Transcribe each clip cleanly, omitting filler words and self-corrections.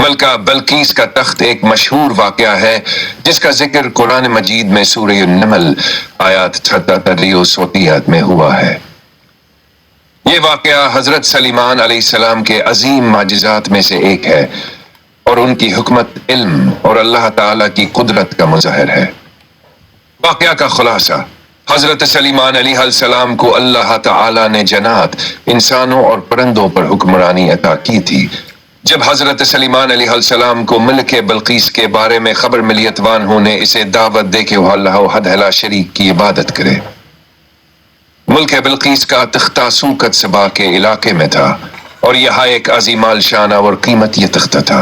ملکہ بلقیس کا تخت ایک مشہور واقعہ ہے جس کا ذکر قرآن مجید میں سورہ النمل آیات 37 میں ہوا ہے۔ یہ واقعہ حضرت سلیمان علیہ السلام کے عظیم معجزات میں سے ایک ہے اور ان کی حکمت، علم اور اللہ تعالی کی قدرت کا مظہر ہے۔ واقعہ کا خلاصہ: حضرت سلیمان علیہ السلام کو اللہ تعالی نے جنات، انسانوں اور پرندوں پر حکمرانی عطا کی تھی۔ جب حضرت سلیمان علیہ السلام کو ملک بلقیس کے بارے میں خبر ملی، اتوانہوں نے اسے دعوت دے کہ وہ اللہ وحدہ لا شریک کی عبادت کرے۔ ملک بلقیس کا تختہ سوکت سبا کے علاقے میں تھا اور یہاں ایک عظیم الشان اور قیمتی تختہ تھا۔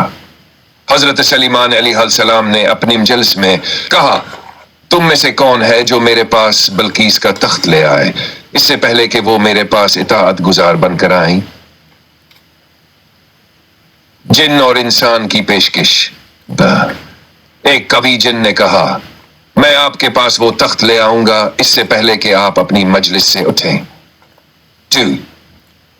حضرت سلیمان علیہ السلام نے اپنی مجلس میں کہا، تم میں سے کون ہے جو میرے پاس بلقیس کا تخت لے آئے اس سے پہلے کہ وہ میرے پاس اطاعت گزار بن کر آئیں؟ جن اور انسان کی پیشکش۔ ایک قوی جن نے کہا، میں آپ کے پاس وہ تخت لے آؤں گا اس سے پہلے کہ آپ اپنی مجلس سے اٹھیں۔ 2.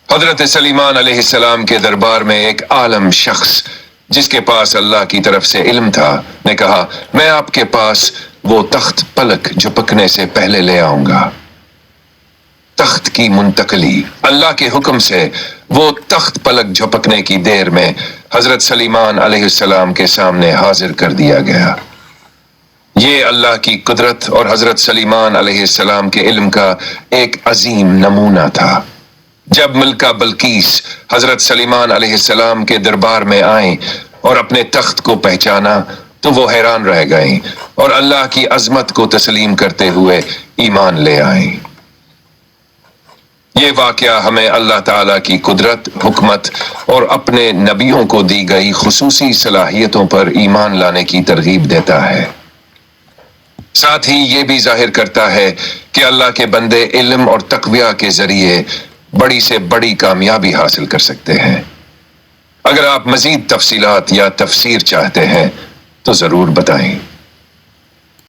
حضرت سلیمان علیہ السلام کے دربار میں ایک عالم شخص جس کے پاس اللہ کی طرف سے علم تھا نے کہا، میں آپ کے پاس وہ تخت پلک جھپکنے سے پہلے لے آؤں گا۔ تخت کی منتقلی۔ اللہ کے حکم سے وہ تخت پلک جھپکنے کی دیر میں حضرت سلیمان علیہ السلام کے سامنے حاضر کر دیا گیا۔ یہ اللہ کی قدرت اور حضرت سلیمان علیہ السلام کے علم کا ایک عظیم نمونہ تھا۔ جب ملکہ بلقیس حضرت سلیمان علیہ السلام کے دربار میں آئیں اور اپنے تخت کو پہچانا تو وہ حیران رہ گئیں اور اللہ کی عظمت کو تسلیم کرتے ہوئے ایمان لے آئیں۔ یہ واقعہ ہمیں اللہ تعالیٰ کی قدرت، حکمت اور اپنے نبیوں کو دی گئی خصوصی صلاحیتوں پر ایمان لانے کی ترغیب دیتا ہے۔ ساتھ ہی یہ بھی ظاہر کرتا ہے کہ اللہ کے بندے علم اور تقویٰ کے ذریعے بڑی سے بڑی کامیابی حاصل کر سکتے ہیں۔ اگر آپ مزید تفصیلات یا تفسیر چاہتے ہیں تو ضرور بتائیں۔